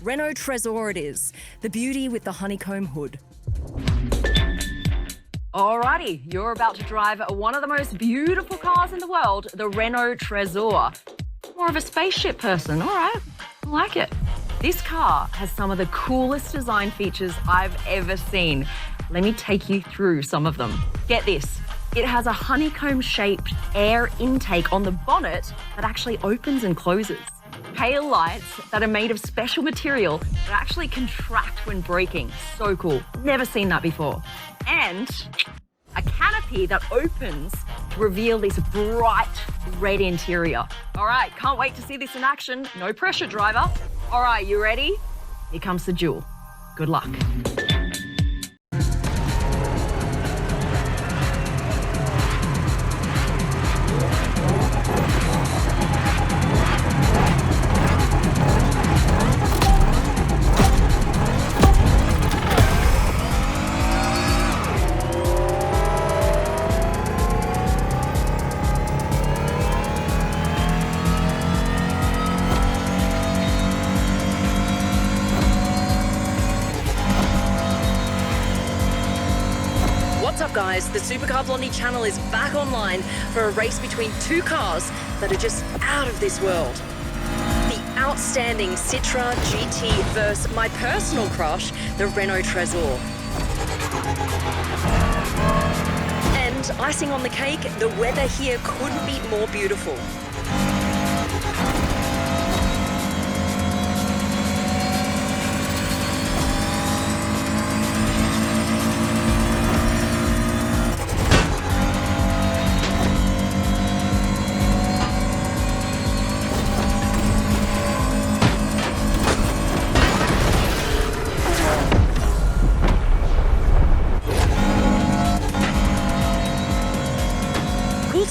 Renault Trésor it is, the beauty with the honeycomb hood. Alrighty, you're about to drive one of the most beautiful cars in the world, the Renault Trésor. More of a spaceship person, all right, I like it. This car has some of the coolest design features I've ever seen. Let me take you through some of them. Get this, it has a honeycomb-shaped air intake on the bonnet that actually opens and closes. Tail lights that are made of special material that actually contract when braking. So cool, never seen that before. And a canopy that opens to reveal this bright red interior. All right, can't wait to see this in action. No pressure, driver. All right, you ready? Here comes the duel. Good luck. What's up guys, the Supercar Blondie channel is back online for a race between two cars that are just out of this world. The outstanding Citroën GT versus my personal crush, the Renault Trésor. And icing on the cake, the weather here couldn't be more beautiful.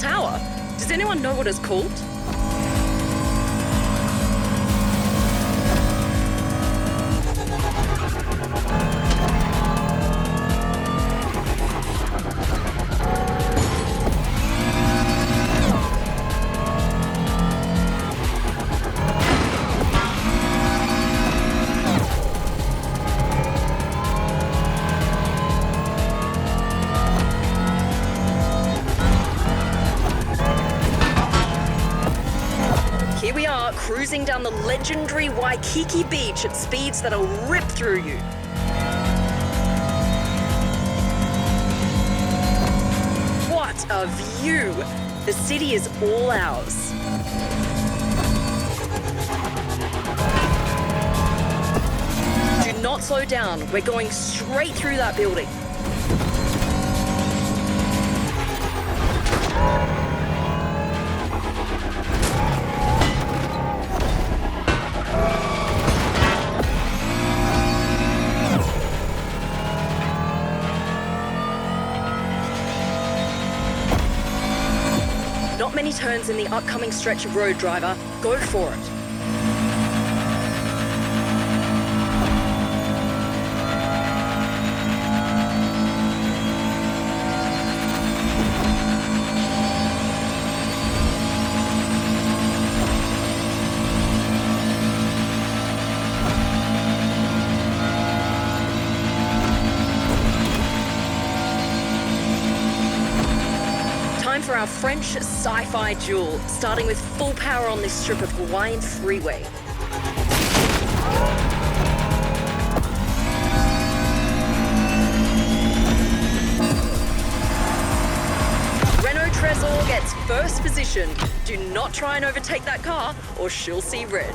Tower. Does anyone know what it's called? Here we are, cruising down the legendary Waikiki beach at speeds that'll rip through you. What a view! The city is all ours. Do not slow down, we're going straight through that building. Not many turns in the upcoming stretch of road, driver. Go for it. For our French sci-fi duel, starting with full power on this strip of Hawaiian freeway. Renault Trésor gets first position. Do not try and overtake that car or she'll see red.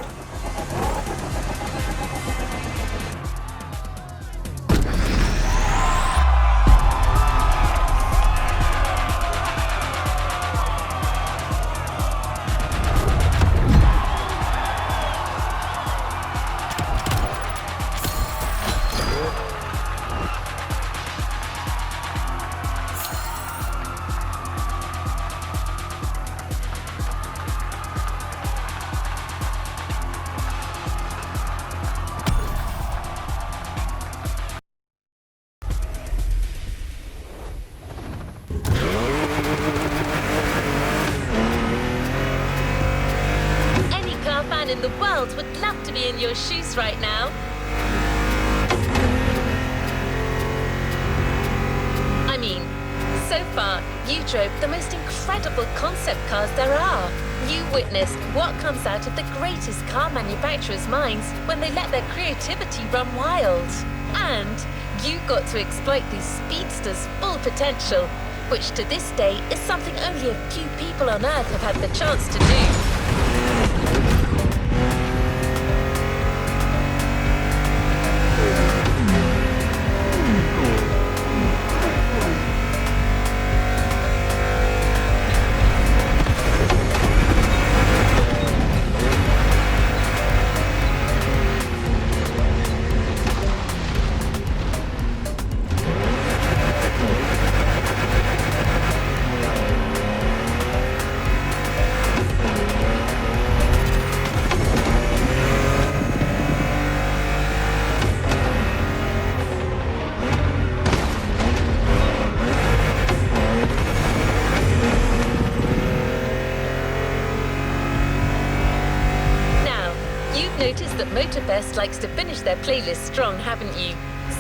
in the world would love to be in your shoes right now. I mean, so far, you drove the most incredible concept cars there are. You witnessed what comes out of the greatest car manufacturers' minds when they let their creativity run wild. And you got to exploit these speedsters' full potential, which to this day is something only a few people on Earth have had the chance to do. Noticed that Motorfest likes to finish their playlist strong, haven't you?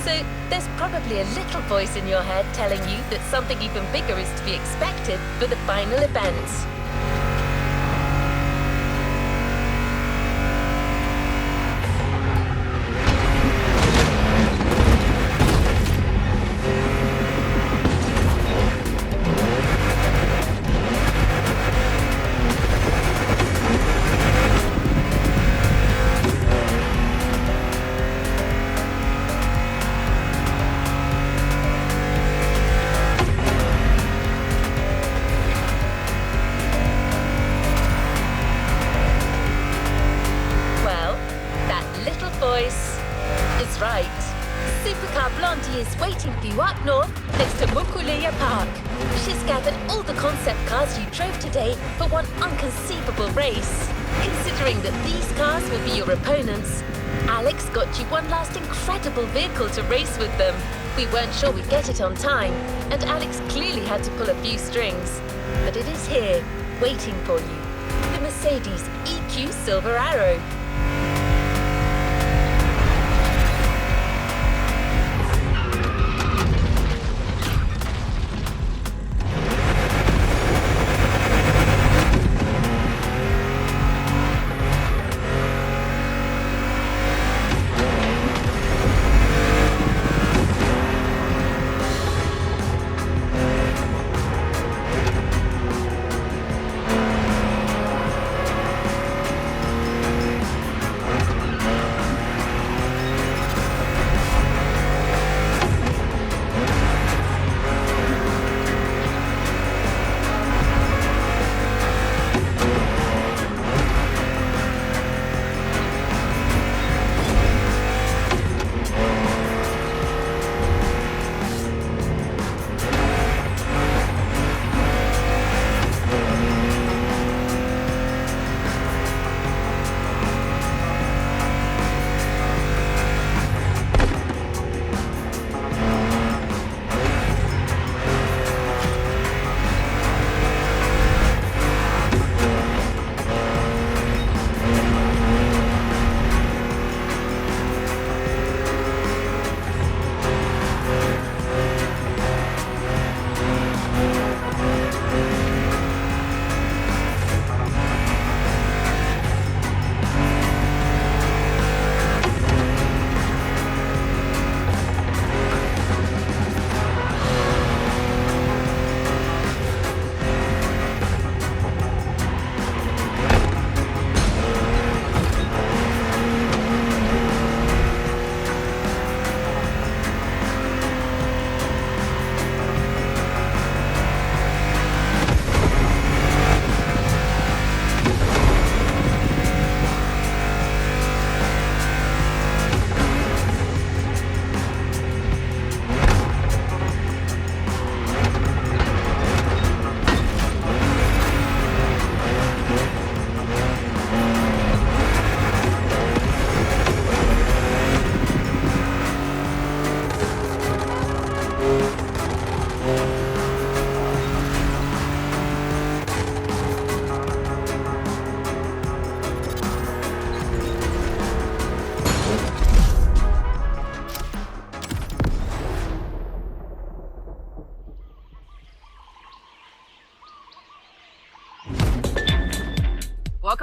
So there's probably a little voice in your head telling you that something even bigger is to be expected for the final event. Is right. Supercar Blondie is waiting for you up north next to Mokuleya Park. She's gathered all the concept cars you drove today for one unconceivable race. Considering that these cars will be your opponents, Alex got you one last incredible vehicle to race with them. We weren't sure we'd get it on time, and Alex clearly had to pull a few strings. But it is here, waiting for you. The Mercedes EQ Silver Arrow.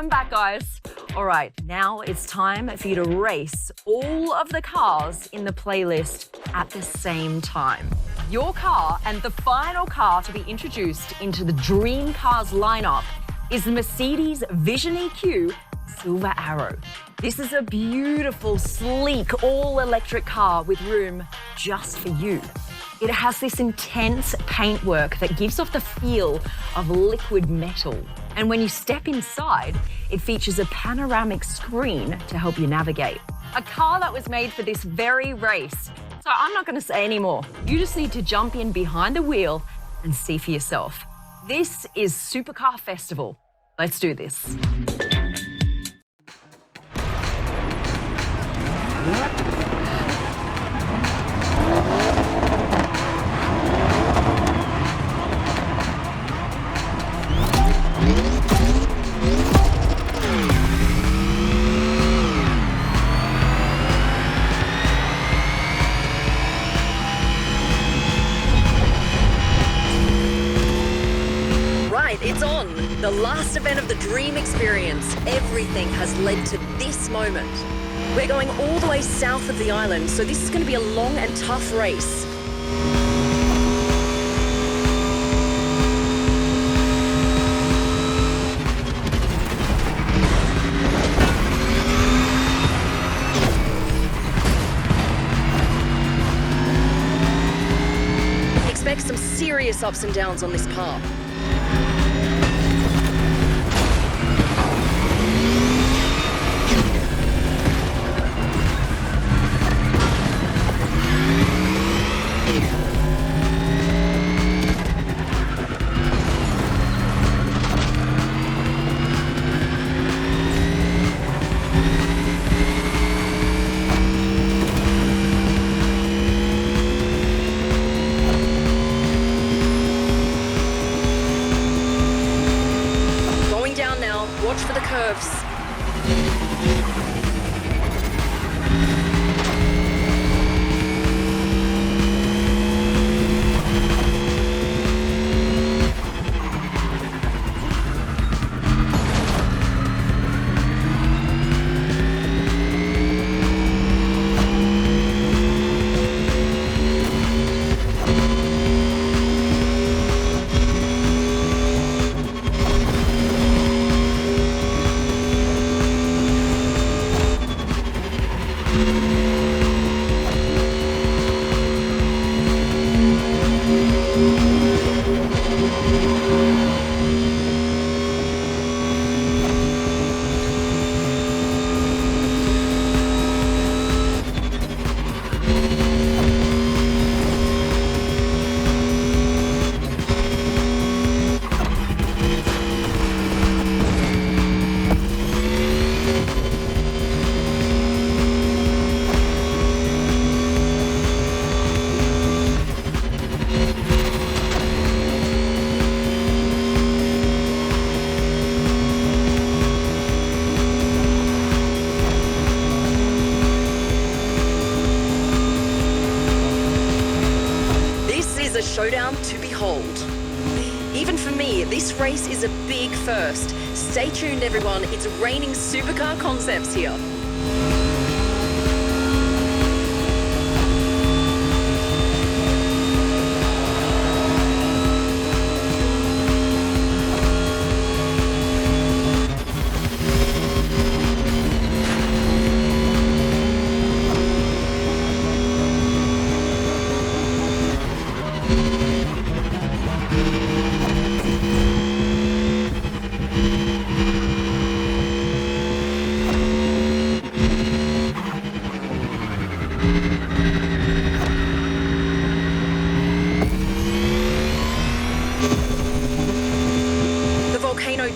Welcome back, guys. All right, now it's time for you to race all of the cars in the playlist at the same time. Your car and the final car to be introduced into the Dream Cars lineup is the Mercedes Vision EQ Silver Arrow. This is a beautiful, sleek, all-electric car with room just for you. It has this intense paintwork that gives off the feel of liquid metal. And when you step inside, it features a panoramic screen to help you navigate. A car that was made for this very race. So I'm not going to say any more. You just need to jump in behind the wheel and see for yourself. This is Supercar Festival. Let's do this. It's on! The last event of the Dream Experience. Everything has led to this moment. We're going all the way south of the island, so this is going to be a long and tough race. Expect some serious ups and downs on this path. Watch for the curves. A showdown to behold. Even for me, this race is a big first. Stay tuned, everyone. It's raining supercar concepts here.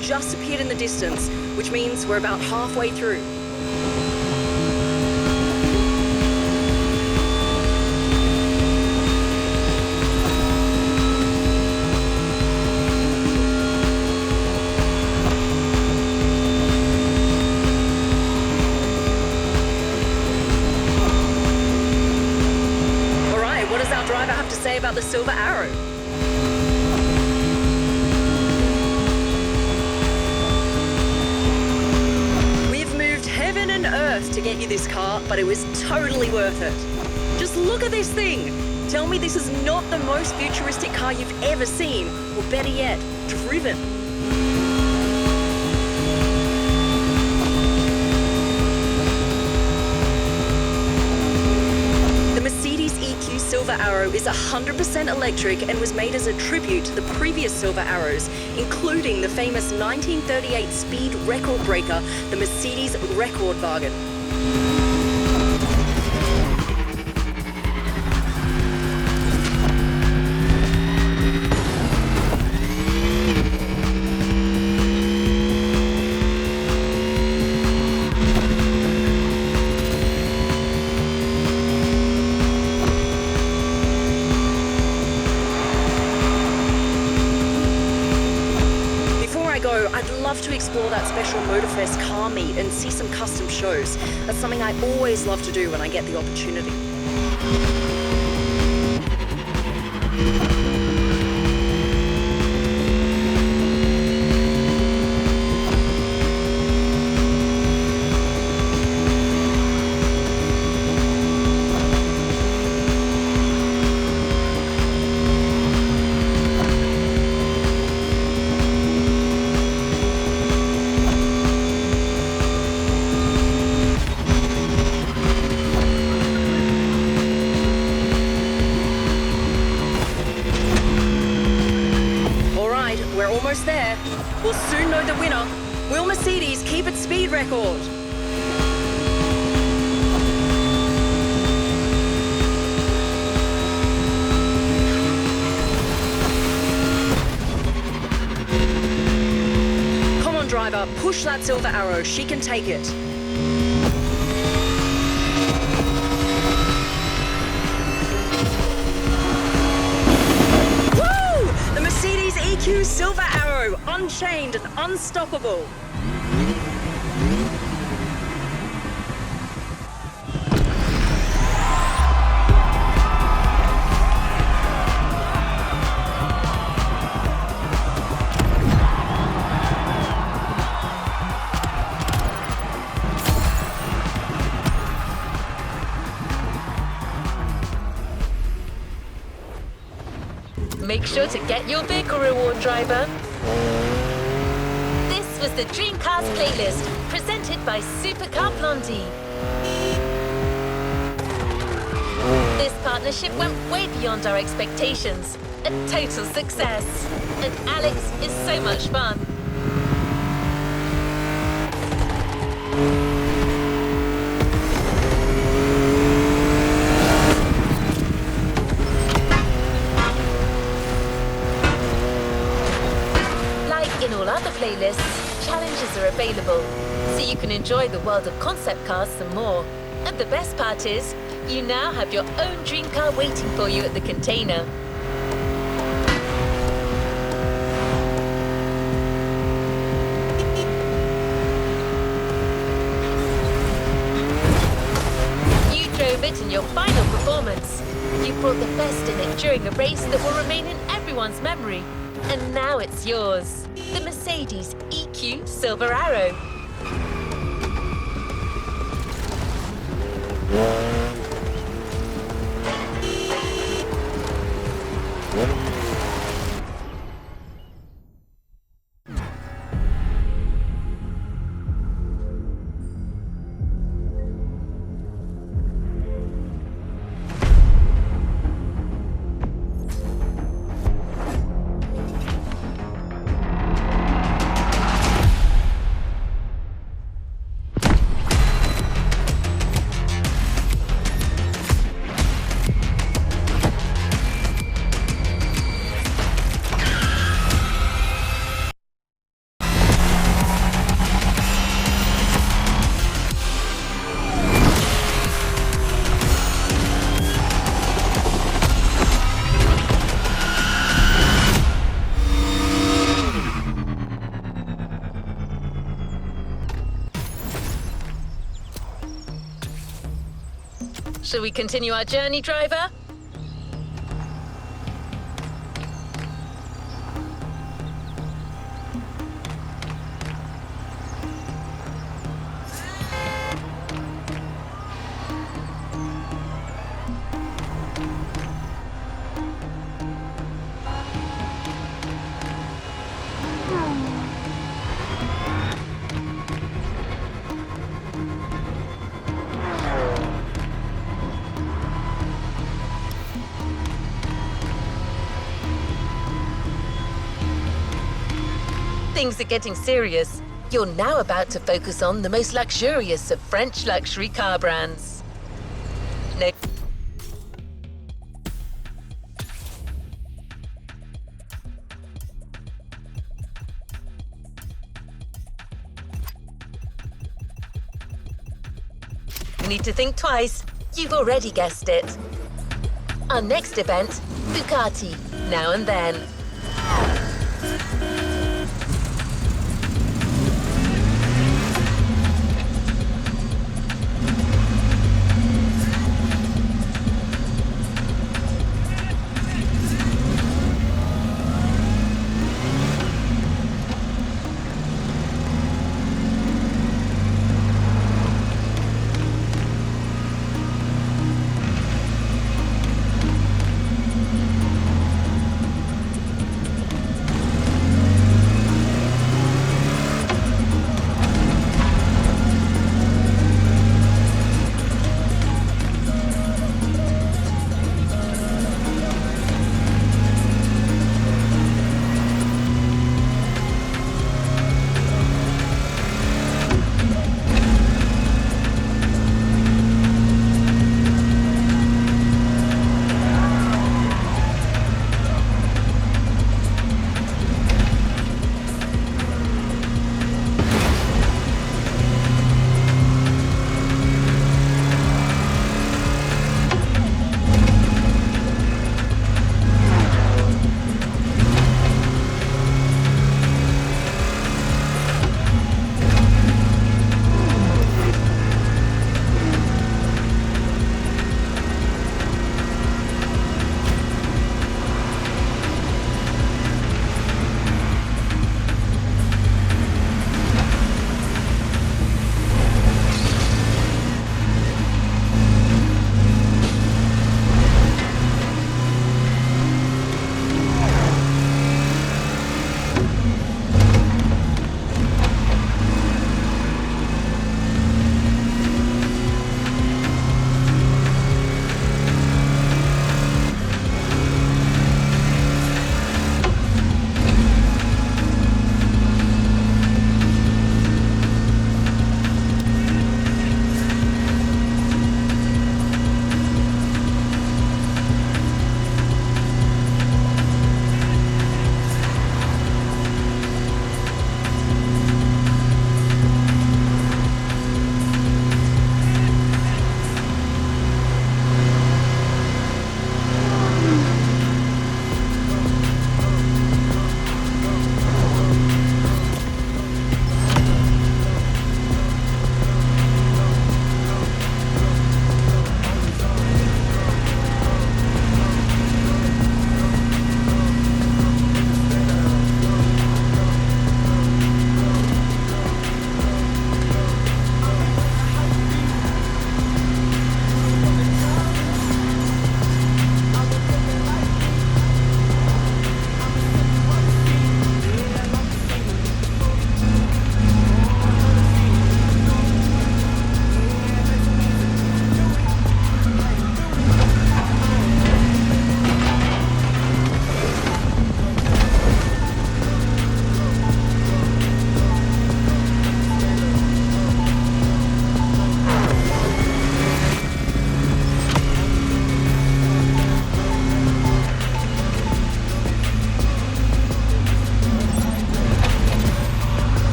Just appeared in the distance, which means we're about halfway through. All right, what does our driver have to say about the Silver Arrow? to get you this car, but it was totally worth it. Just look at this thing. Tell me this is not the most futuristic car you've ever seen, or better yet, driven. The Mercedes EQ Silver Arrow is 100% electric and was made as a tribute to the previous Silver Arrows, including the famous 1938 speed record breaker, the Mercedes Rekordwagen. I'd love to explore that special Motorfest car meet and see some custom shows. That's something I always love to do when I get the opportunity. We're almost there. We'll soon know the winner. Will Mercedes keep its speed record? Come on, driver, push that Silver Arrow. She can take it. EQ Silver Arrow, unchained and unstoppable. Make sure to get your vehicle reward, driver. This was the Dream Cars playlist, presented by Supercar Blondie. This partnership went way beyond our expectations. A total success. And Alex is so much fun. In all other playlists, challenges are available, so you can enjoy the world of concept cars some more. And the best part is, you now have your own dream car waiting for you at the container. You drove it in your final performance. You brought the best in it during a race that will remain in everyone's memory. And now it's yours. The Mercedes EQ Silver Arrow. Shall we continue our journey, driver? things are getting serious. You're now about to focus on the most luxurious of French luxury car brands. No. You need to think twice. You've already guessed it. Our next event, Bugatti, now and then.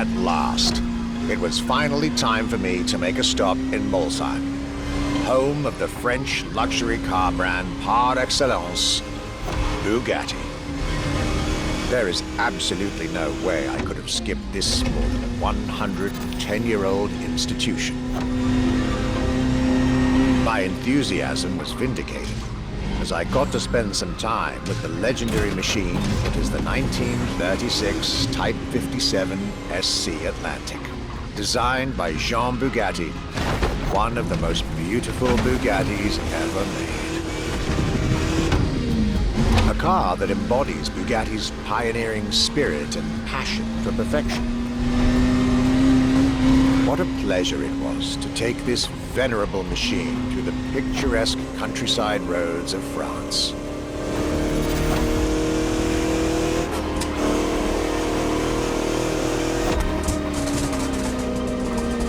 At last, it was finally time for me to make a stop in Molsheim, home of the French luxury car brand par excellence, Bugatti. There is absolutely no way I could have skipped this more than 110-year-old institution. My enthusiasm was vindicated as I got to spend some time with the legendary machine that is the 1936 Type 57 SC Atlantic, designed by Jean Bugatti, one of the most beautiful Bugattis ever made. A car that embodies Bugatti's pioneering spirit and passion for perfection. What a pleasure it was to take this venerable machine through the picturesque countryside roads of France.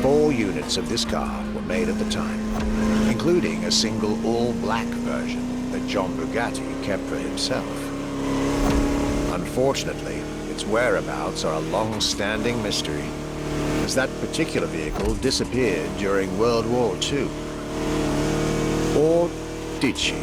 Four units of this car were made at the time, including a single all-black version that John Bugatti kept for himself. Unfortunately, its whereabouts are a long-standing mystery, as that particular vehicle disappeared during World War II. Or did she?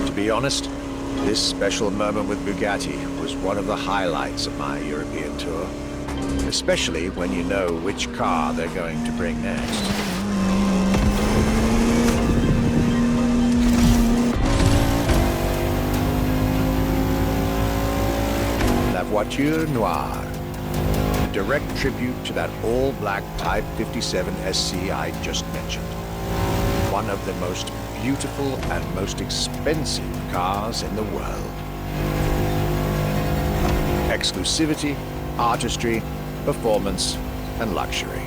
To be honest, this special moment with Bugatti was one of the highlights of my European tour, especially when you know which car they're going to bring next. La Voiture Noire, a direct tribute to that all-black Type 57 SC I just mentioned. One of the most beautiful and most expensive cars in the world. Exclusivity, artistry, performance, and luxury.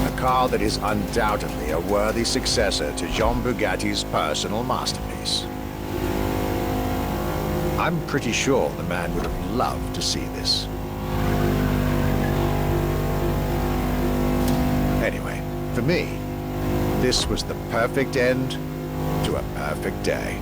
A car that is undoubtedly a worthy successor to Jean Bugatti's personal masterpiece. I'm pretty sure the man would have loved to see this. Anyway, for me, this was the perfect end to a perfect day.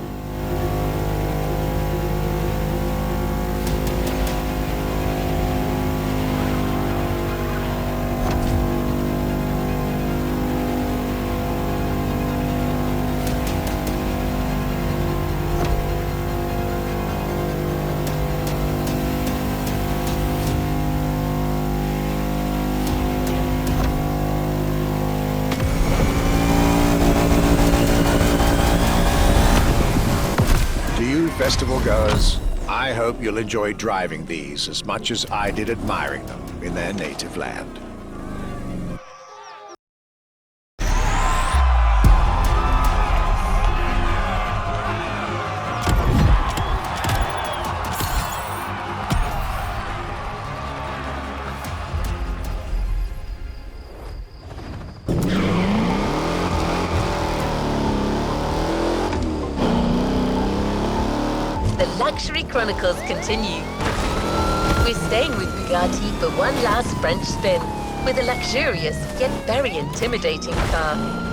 Festival goers, I hope you'll enjoy driving these as much as I did admiring them in their native land. The Luxury Chronicles continue. We're staying with Bugatti for one last French spin with a luxurious yet very intimidating car.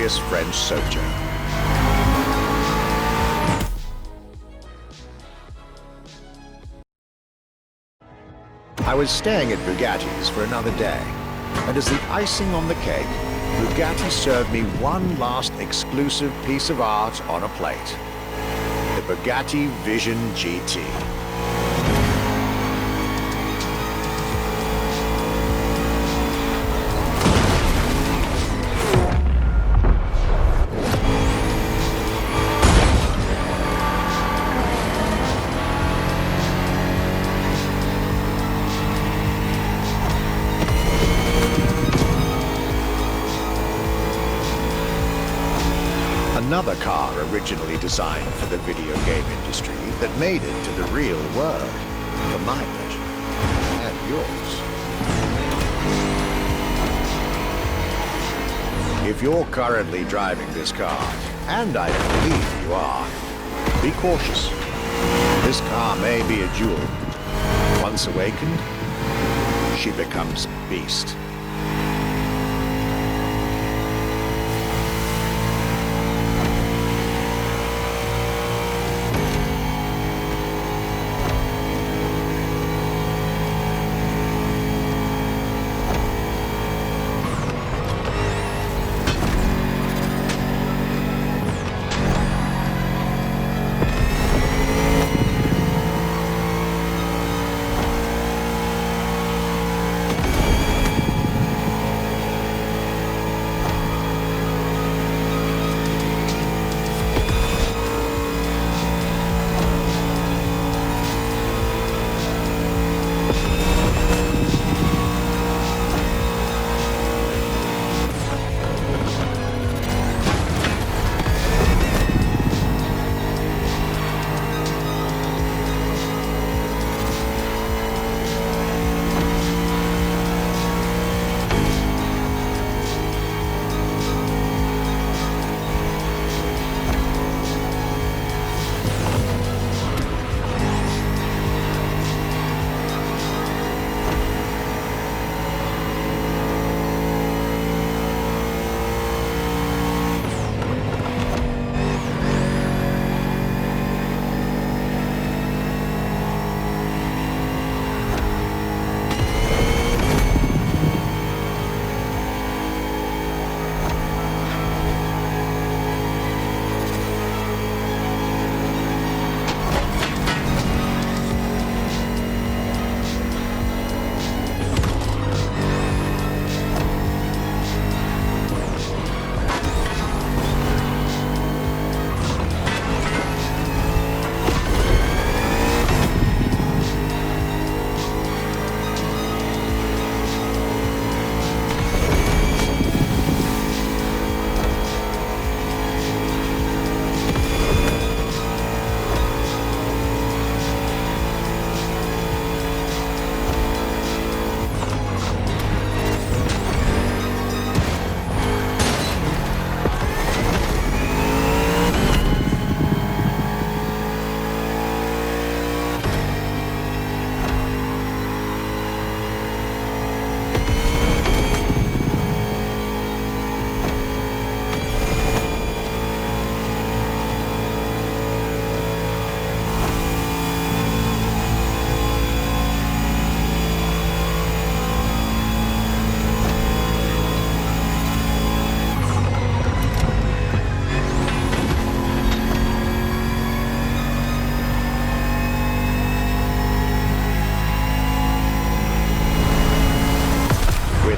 glorious French sojourn. I was staying at Bugatti's for another day, and as the icing on the cake, Bugatti served me one last exclusive piece of art on a plate. The Bugatti Vision GT. Another car originally designed for the video game industry that made it to the real world, for my pleasure and yours. If you're currently driving this car, and I believe you are, be cautious. This car may be a jewel. Once awakened, she becomes a beast.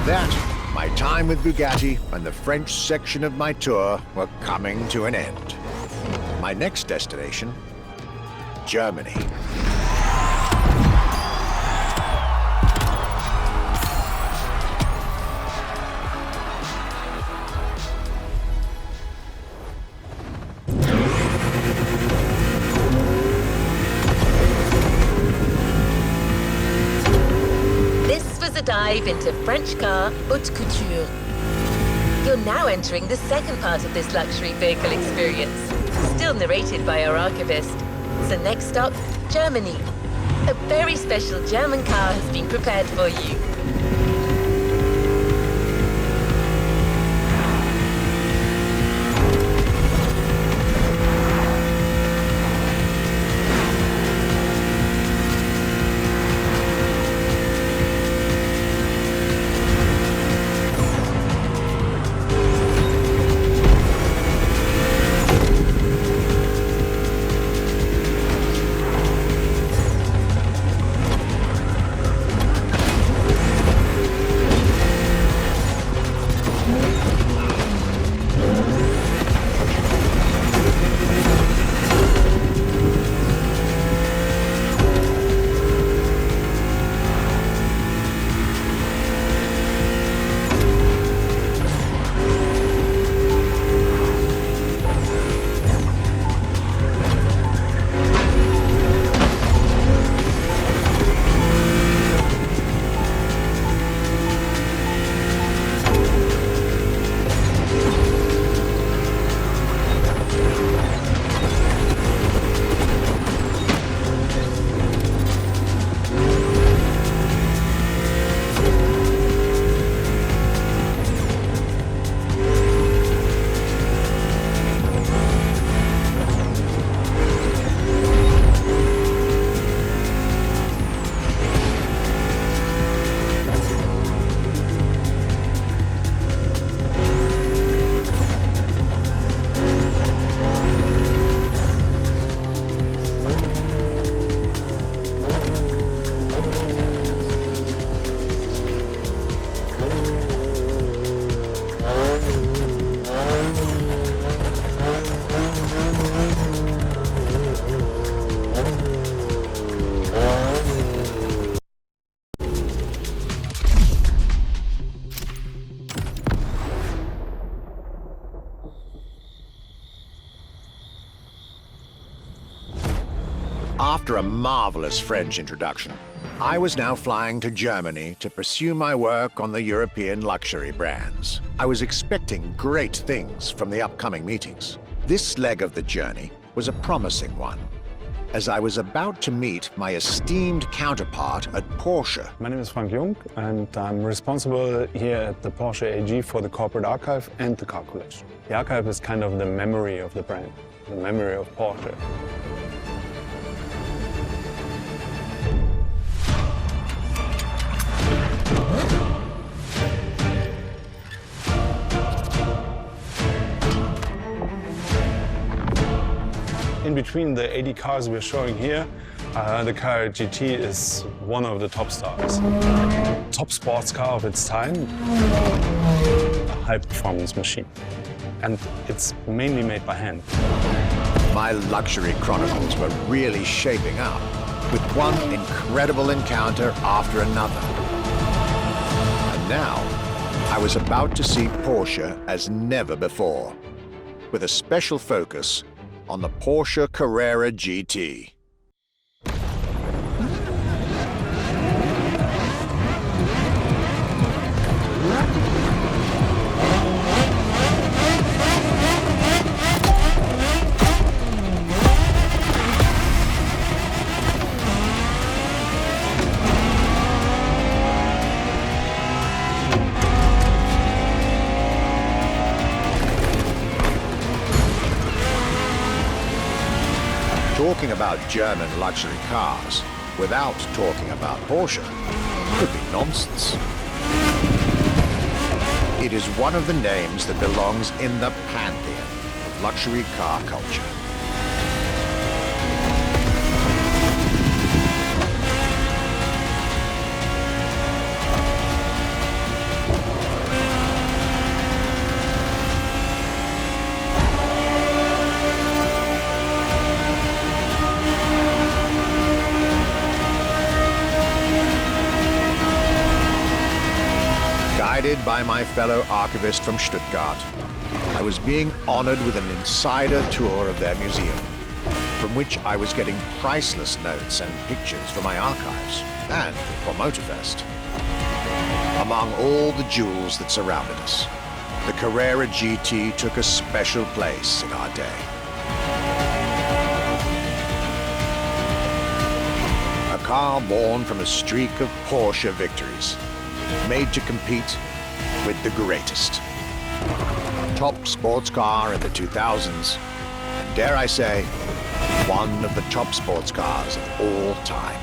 That, my time with Bugatti and the French section of my tour were coming to an end. My next destination, Germany. Dive into French car haute couture. You're now entering the second part of this luxury vehicle experience, still narrated by our archivist. So next stop, Germany. A very special German car has been prepared for you. After a marvelous French introduction, I was now flying to Germany to pursue my work on the European luxury brands. I was expecting great things from the upcoming meetings. This leg of the journey was a promising one, as I was about to meet my esteemed counterpart at Porsche. My name is Frank Jung, and I'm responsible here at the Porsche AG for the corporate archive and the car collection. The archive is kind of the memory of the brand, the memory of Porsche. In between the 80 cars we're showing here, the Carrera GT is one of the top stars. Top sports car of its time, a high-performance machine. And it's mainly made by hand. My luxury chronicles were really shaping up, with one incredible encounter after another. And now, I was about to see Porsche as never before, with a special focus on the Porsche Carrera GT. Talking about German luxury cars without talking about Porsche could be nonsense. It is one of the names that belongs in the pantheon of luxury car culture. Guided by my fellow archivist from Stuttgart, I was being honored with an insider tour of their museum, from which I was getting priceless notes and pictures for my archives and for Motorfest. Among all the jewels that surrounded us, the Carrera GT took a special place in our day. A car born from a streak of Porsche victories, made to compete with the greatest. Top sports car in the 2000s, and dare I say, one of the top sports cars of all time.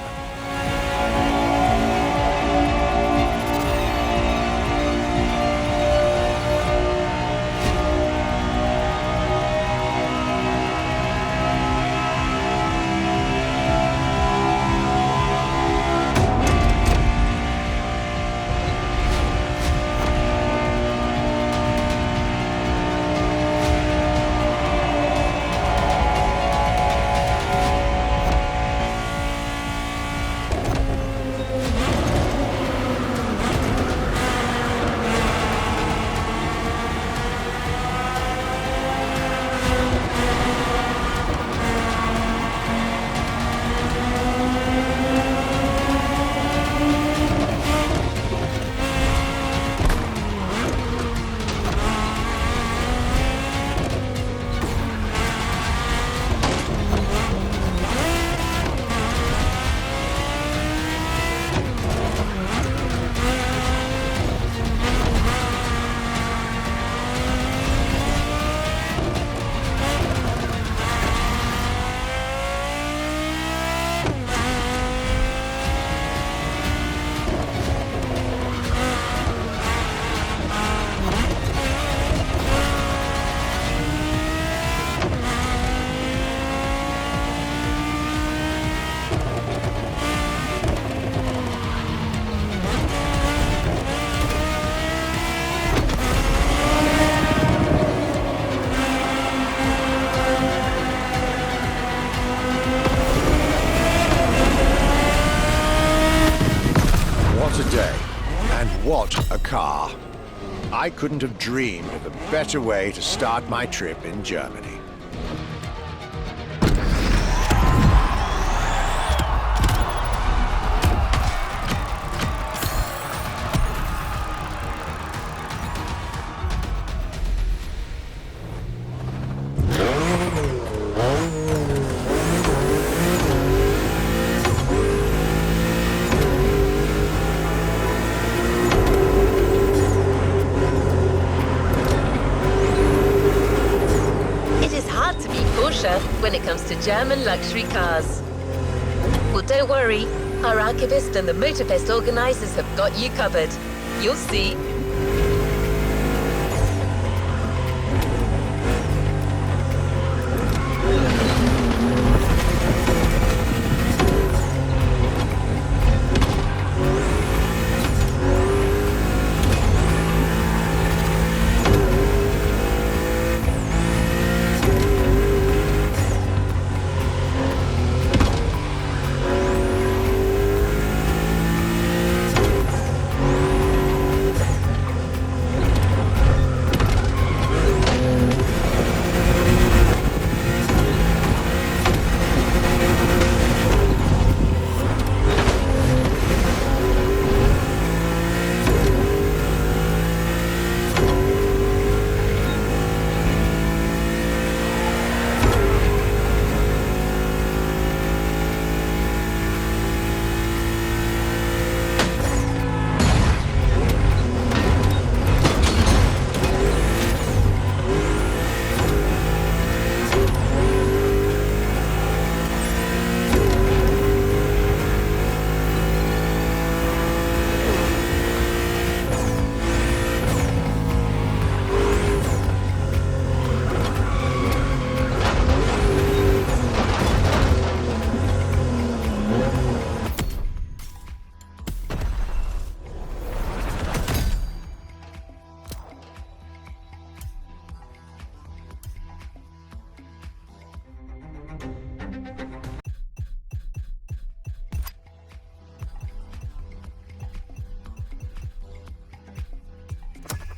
What a day, and what a car. I couldn't have dreamed of a better way to start my trip in Germany. German luxury cars. Well, don't worry. Our archivist and the Motorfest organizers have got you covered. You'll see.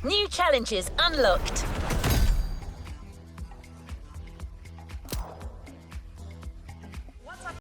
New challenges unlocked.